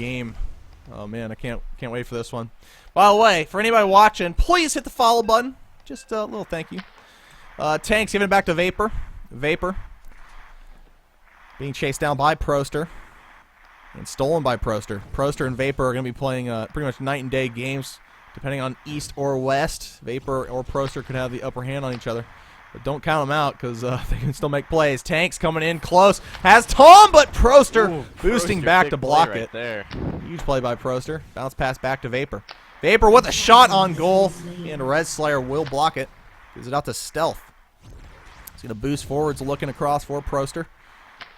game. Oh man, I can't wait for this one. By the way, for anybody watching, please hit the follow button. Just a little thank you. Tanks giving it back to Vapor. Vapor being chased down by Proster and stolen by Proster. Proster and Vapor are going to be playing pretty much night and day games, depending on east or west. Vapor or Proster could have the upper hand on each other. But don't count them out because they can still make plays. Tanks coming in close. Has Tom, but Proster boosting back to block it. There. Huge play by Proster. Bounce pass back to Vapor. Vapor with a shot on goal. And Red Slayer will block it. Gives it out to Stealth. He's going to boost forwards, looking across for Proster.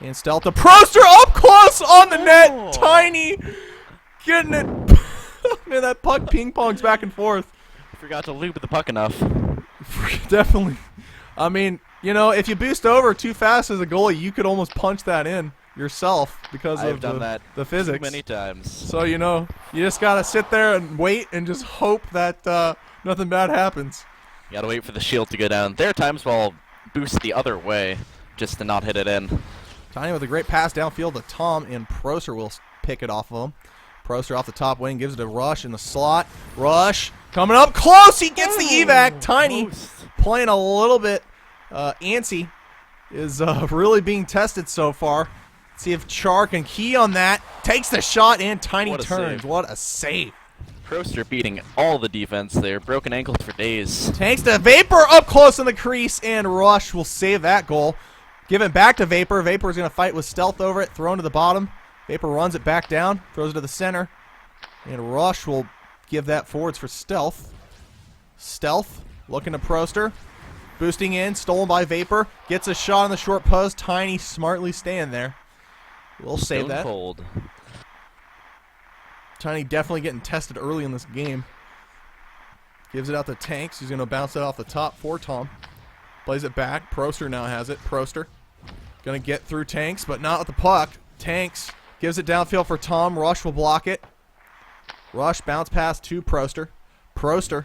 And Stealth to Proster up close on the net. Tiny. Getting it. Man, that puck ping-pongs back and forth. Forgot to lube the puck enough. Definitely. I mean, you know, if you boost over too fast as a goalie, you could almost punch that in yourself because of the physics. Too many times. So, you know, you just got to sit there and wait and just hope that nothing bad happens. You got to wait for the shield to go down. There are times where I'll boost the other way just to not hit it in. Tiny with a great pass downfield to Tom, and Proster will pick it off of him. Proster off the top wing, gives it to Rush in the slot. Rush coming up close. He gets the evac. Tiny playing a little bit antsy. Is really being tested so far. Let's see if Char can key on that. Takes the shot and Tiny turns. What a save. Proster beating all the defense there. Broken ankles for days. Takes the Vapor up close in the crease, and Rush will save that goal. Give it back to Vapor. Vapor's going to fight with Stealth over it. Thrown to the bottom. Vapor runs it back down. Throws it to the center. And Rush will give that forwards for Stealth. Stealth looking to Proster. Boosting in. Stolen by Vapor. Gets a shot on the short post. Tiny smartly staying there. We'll save that. Cold. Tiny definitely getting tested early in this game. Gives it out to Tanks. He's going to bounce it off the top for Tom. Plays it back. Proster now has it. Proster going to get through Tanks, but not with the puck. Tanks gives it downfield for Tom. Rush will block it. Rush bounce pass to Proster. Proster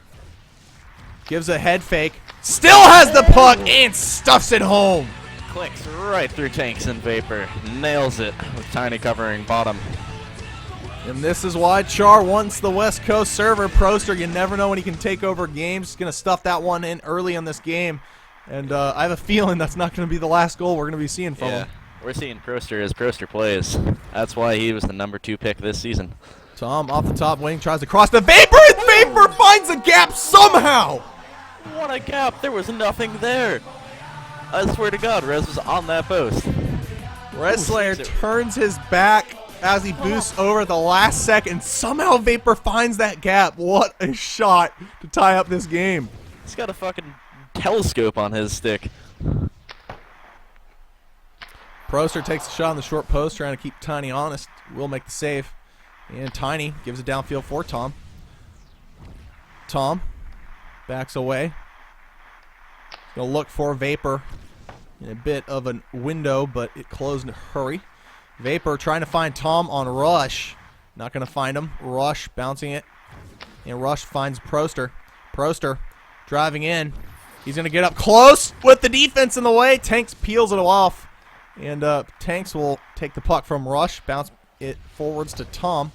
gives a head fake. Still has the puck and stuffs it home. Clicks right through Tanks and Vapor. Nails it with Tiny covering bottom. And this is why Char wants the West Coast server. Proster, you never know when he can take over games. He's going to stuff that one in early in this game. And I have a feeling that's not going to be the last goal we're going to be seeing from him. We're seeing Proster as Proster plays. That's why he was the #2 pick this season. Tom off the top wing tries to cross the Vapor, and Vapor finds a gap somehow. What a gap. There was nothing there. I swear to God, Rez was on that post. Red Slayer turns his back as he boosts over at the last second. Somehow Vapor finds that gap. What a shot to tie up this game. He's got a fucking telescope on his stick. Proster takes a shot on the short post, trying to keep Tiny honest. Will make the save. And Tiny gives it downfield for Tom. Tom backs away. Going to look for Vapor in a bit of a window, but it closed in a hurry. Vapor trying to find Tom on Rush. Not going to find him. Rush bouncing it. And Rush finds Proster. Proster driving in. He's going to get up close with the defense in the way. Tanks peels it off. And Tanks will take the puck from Rush. Bounce it forwards to Tom.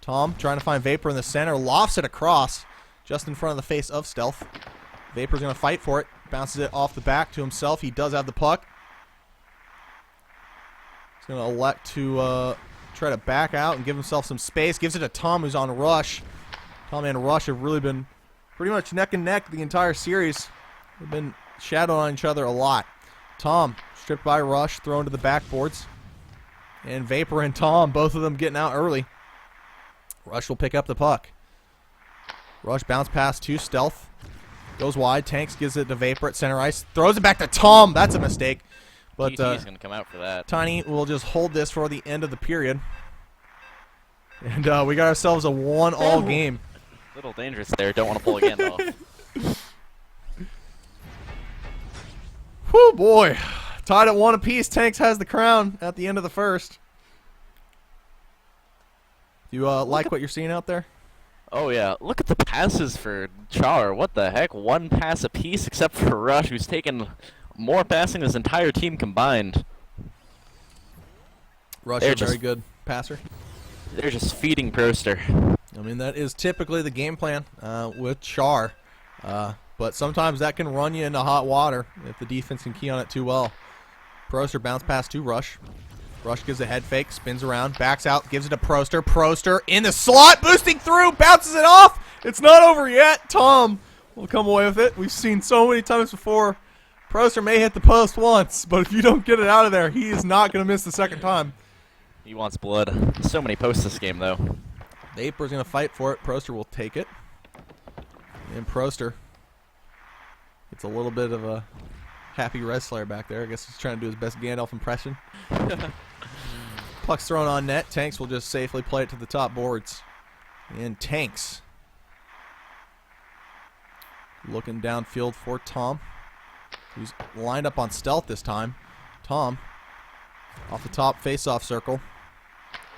Tom trying to find Vapor in the center. Lofts it across just in front of the face of Stealth. Vapor's going to fight for it. Bounces it off the back to himself. He does have the puck. He's going to elect to try to back out and give himself some space. Gives it to Tom, who's on Rush. Tom and Rush have really been pretty much neck and neck the entire series. They've been shadowing each other a lot. Tom stripped by Rush, thrown to the backboards. And Vapor and Tom, both of them getting out early. Rush will pick up the puck. Rush bounce pass to Stealth. Goes wide. Tanks gives it to Vapor at center ice. Throws it back to Tom. That's a mistake. But he's going to come out for that. Tiny will just hold this for the end of the period. And we got ourselves a 1-all game. A little dangerous there. Don't want to pull again, though. Whew, boy. Tied at 1 apiece. Tanks has the crown at the end of the first. You like what you're seeing out there? Oh, yeah. Look at the passes for Char. What the heck? 1 pass apiece except for Rush, who's taken more passing than his entire team combined. Rush is a very good passer. They're just feeding Proster. I mean, that is typically the game plan with Char. But sometimes that can run you into hot water if the defense can key on it too well. Proster bounce pass to Rush. Rush gives a head fake, spins around, backs out, gives it to Proster. Proster in the slot, boosting through, bounces it off. It's not over yet. Tom will come away with it. We've seen so many times before. Proster may hit the post once, but if you don't get it out of there, he is not going to miss the second time. He wants blood. So many posts this game, though. Vapor's going to fight for it. Proster will take it. And Proster gets a little bit of a happy wrestler back there. I guess he's trying to do his best Gandalf impression. Puck's thrown on net. Tanks will just safely play it to the top boards. And Tanks looking downfield for Tom, who's lined up on stealth this time. Tom off the top face-off circle.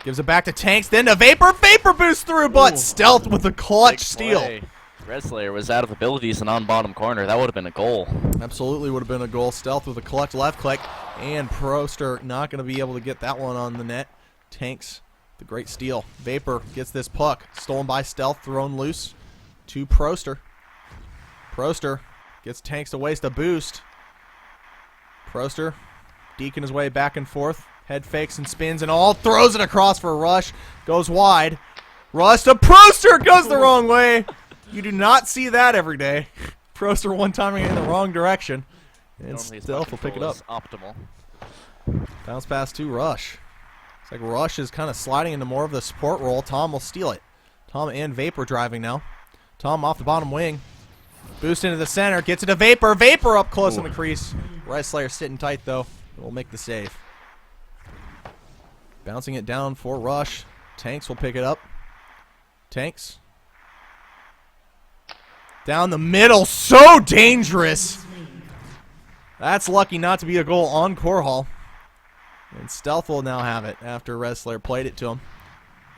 Gives it back to Tanks, then to Vapor. Vapor boost through, but Ooh. Stealth with a clutch steal. Redslayer was out of abilities and on bottom corner. That would have been a goal. Absolutely would have been a goal. Stealth with a clutch left click, and Proster not going to be able to get that one on the net. Tanks, the great steal. Vapor gets this puck, stolen by Stealth, thrown loose to Proster. Proster gets Tanks to waste a boost. Proster deking his way back and forth. Head fakes and spins and all. Throws it across for a Rush. Goes wide. Rush to Proster. Goes the wrong way. You do not see that every day. Proster one-timing in the wrong direction. And Stealth will pick it up. Optimal. Bounce pass to Rush. It's like Rush is kind of sliding into more of the support role. Tom will steal it. Tom and Vapor driving now. Tom off the bottom wing. Boost into the center. Gets it to Vapor. Vapor up close in the crease. Redslayer sitting tight, though. Will make the save. Bouncing it down for Rush. Tanks will pick it up. Tanks. Down the middle. So dangerous. That's lucky not to be a goal on Korhal. And Stealth will now have it after Redslayer played it to him.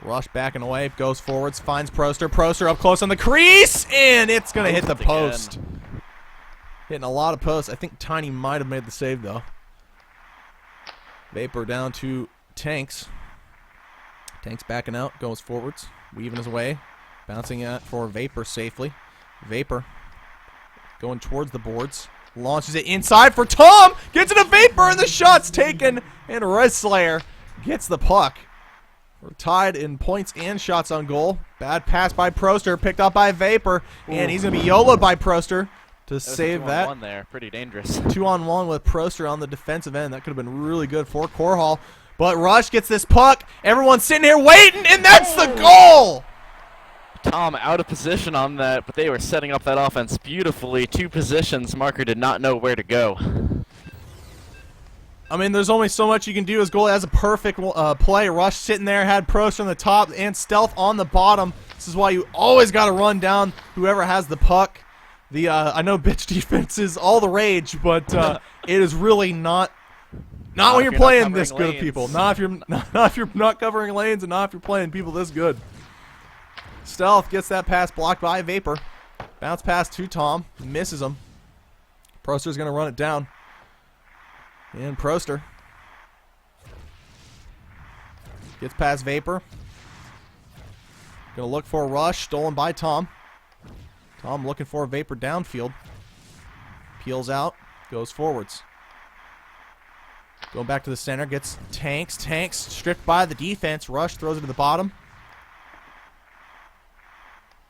Rush backing away. Goes forwards. Finds Proster. Proster up close on the crease. And it's going to hit the post. Hitting a lot of posts. I think Tiny might have made the save, though. Vapor down to Tanks. Tanks backing out, goes forwards, weaving his way, bouncing it for Vapor safely. Vapor going towards the boards, launches it inside for Tom, gets it to Vapor, and the shot's taken, and Redslayer gets the puck. We're tied in points and shots on goal. Bad pass by Proster, picked up by Vapor, and he's going to be YOLO'd by Proster to save that. 2-on-1 there, pretty dangerous. 2-on-1 with Proster on the defensive end. That could have been really good for Korhal. But Rush gets this puck. Everyone's sitting here waiting, and that's the goal! Tom out of position on that, but they were setting up that offense beautifully. Two positions. Marker did not know where to go. I mean, there's only so much you can do as goalie. Has a perfect play. Rush sitting there, had Proster on the top and Stealth on the bottom. This is why you always got to run down whoever has the puck. I know bitch defense is all the rage, but it is really not when you're playing this good of people. Not if you're not covering lanes, and not if you're playing people this good. Stealth gets that pass blocked by Vapor. Bounce pass to Tom. Misses him. Proster's going to run it down. And Proster gets past Vapor. Going to look for a Rush. Stolen by Tom. Tom looking for a Vapor downfield. Peels out. Goes forwards. Going back to the center. Gets Tanks. Tanks stripped by the defense. Rush throws it to the bottom.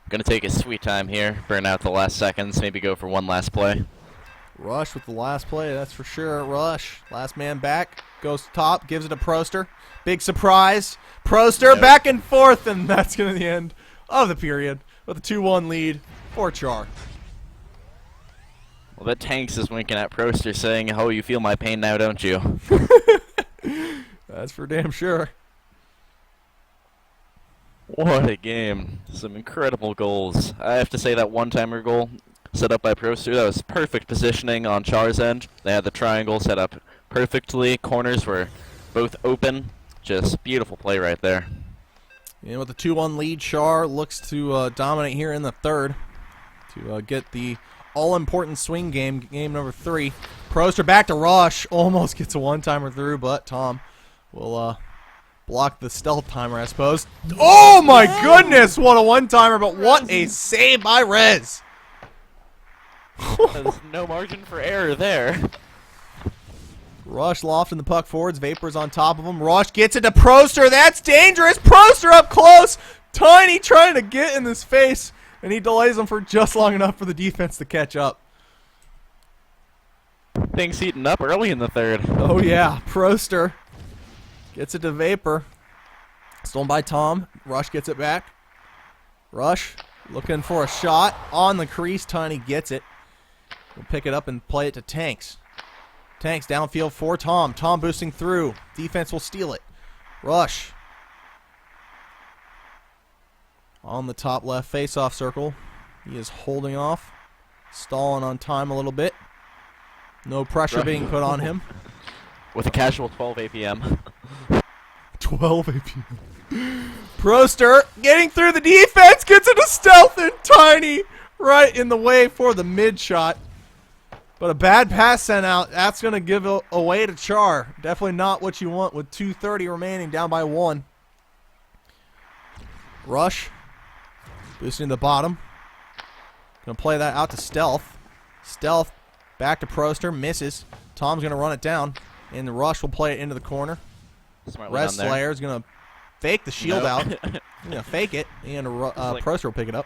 Gonna take his sweet time here. Burn out the last seconds. Maybe go for one last play. Rush with the last play. That's for sure. Rush. Last man back. Goes top. Gives it to Proster. Big surprise. Proster back and forth. And that's going to be the end of the period with a 2-1 lead for Char. Well, that Tanks is winking at Proster saying, "Oh, you feel my pain now, don't you?" That's for damn sure. What a game. Some incredible goals. I have to say that one-timer goal set up by Proster, that was perfect positioning on Char's end. They had the triangle set up perfectly. Corners were both open. Just beautiful play right there. And with the 2-1 lead, Char looks to dominate here in the third to get the all-important swing game number 3. Proster back to Rush. Almost gets a one-timer through, but Tom will Block the stealth timer, I suppose. Oh my goodness, what a one-timer, but what a save by Rez. There's no margin for error there. Rush lofting the puck forwards. Vapor's on top of him. Rush gets it to Proster. That's dangerous. Proster up close. Tiny trying to get in his face, and he delays him for just long enough for the defense to catch up. Things heating up early in the third. Oh yeah, Proster gets it to Vapor. Stolen by Tom. Rush gets it back. Rush looking for a shot on the crease. Tiny gets it. We'll pick it up and play it to Tanks. Tanks downfield for Tom. Tom boosting through. Defense will steal it. Rush. On the top left face-off circle. He is holding off. Stalling on time a little bit. No pressure being put on him. With a casual 12 APM. 12 APM. Proster getting through the defense. Gets into stealth and Tiny right in the way for the mid shot. But a bad pass sent out. That's going to give away to Char. Definitely not what you want with 2:30 remaining, down by 1. Rush. Boosting the bottom. Going to play that out to Stealth. Stealth back to Proster. Misses. Tom's going to run it down. And the Rush will play it into the corner. Res Slayer is going to fake the shield out. Going to fake it. And Proster will pick it up.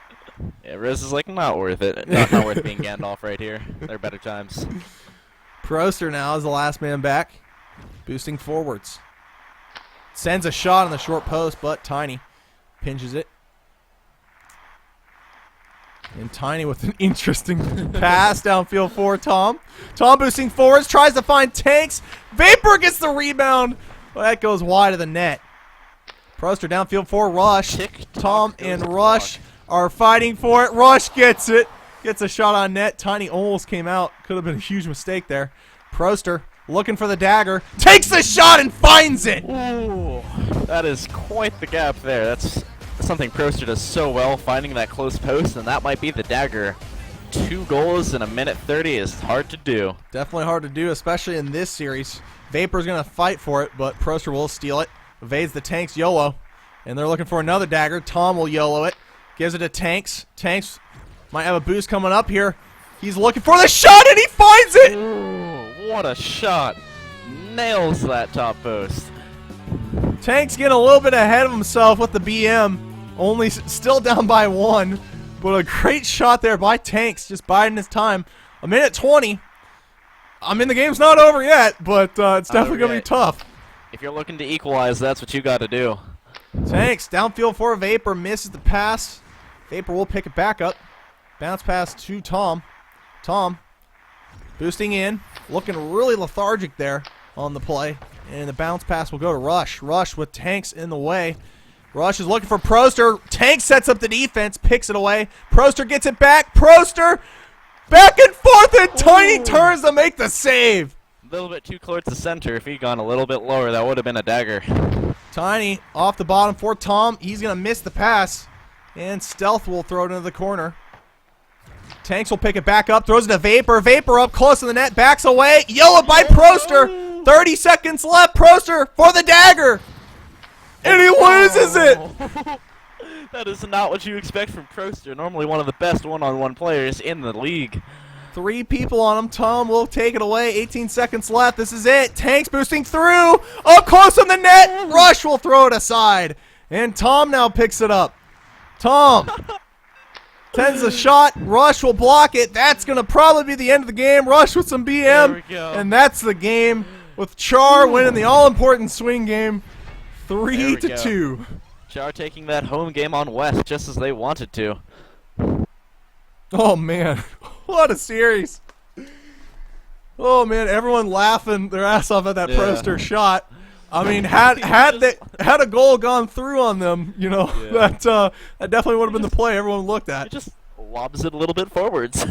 Yeah, Riz is like, not worth it. Not worth being Gandalf right here. There are better times. Proster now is the last man back. Boosting forwards. Sends a shot on the short post, but Tiny pinches it. And Tiny with an interesting pass downfield for Tom. Tom boosting forwards, tries to find Tanks. Vapor gets the rebound. Well, that goes wide of the net. Proster downfield for Rush. Tom and Rush are fighting for it. Rush gets it. Gets a shot on net. Tiny almost came out. Could have been a huge mistake there. Proster looking for the dagger. Takes the shot and finds it. Ooh, that is quite the gap there. That's something Proster does so well, finding that close post, and that might be the dagger. 2 goals in a minute 30 is hard to do. Definitely hard to do, especially in this series. Vapor's going to fight for it, but Proster will steal it. Evades the Tanks YOLO. And they're looking for another dagger. Tom will YOLO it. Gives it to Tanks. Tanks might have a boost coming up here. He's looking for the shot, and he finds it! Ooh, what a shot. Nails that top post. Tanks getting a little bit ahead of himself with the BM. Only still down by 1. But a great shot there by Tanks, just biding his time. A minute 20. I mean, the game's not over yet, but it's definitely going to be tough. If you're looking to equalize, that's what you got to do. Tanks downfield for Vapor, misses the pass. Vapor will pick it back up. Bounce pass to Tom. Tom boosting in, looking really lethargic there on the play. And the bounce pass will go to Rush. Rush with Tanks in the way. Rush is looking for Proster. Tanks sets up the defense, picks it away. Proster gets it back. Proster back and forth, and Tiny turns to make the save. A little bit too close to center. If he'd gone a little bit lower, that would have been a dagger. Tiny off the bottom for Tom. He's going to miss the pass. And Stealth will throw it into the corner. Tanks will pick it back up. Throws it to Vapor. Vapor up close to the net. Backs away. Yellow by Proster. 30 seconds left. Proster for the dagger. And he loses it. That is not what you expect from Proster. Normally one of the best one-on-one players in the league. 3 people on him. Tom will take it away. 18 seconds left. This is it. Tanks boosting through. Up close on the net. Rush will throw it aside. And Tom now picks it up. Tom tends a shot. Rush will block it. That's going to probably be the end of the game. Rush with some BM. There we go. And that's the game, with Char winning the all-important swing game 3-2. Char taking that home game on West just as they wanted to. Oh, man. What a series. Oh, man. Everyone laughing their ass off at that Proster shot. I mean, had a goal gone through on them, you know, that definitely would have been the play everyone looked at. It just lobs it a little bit forwards.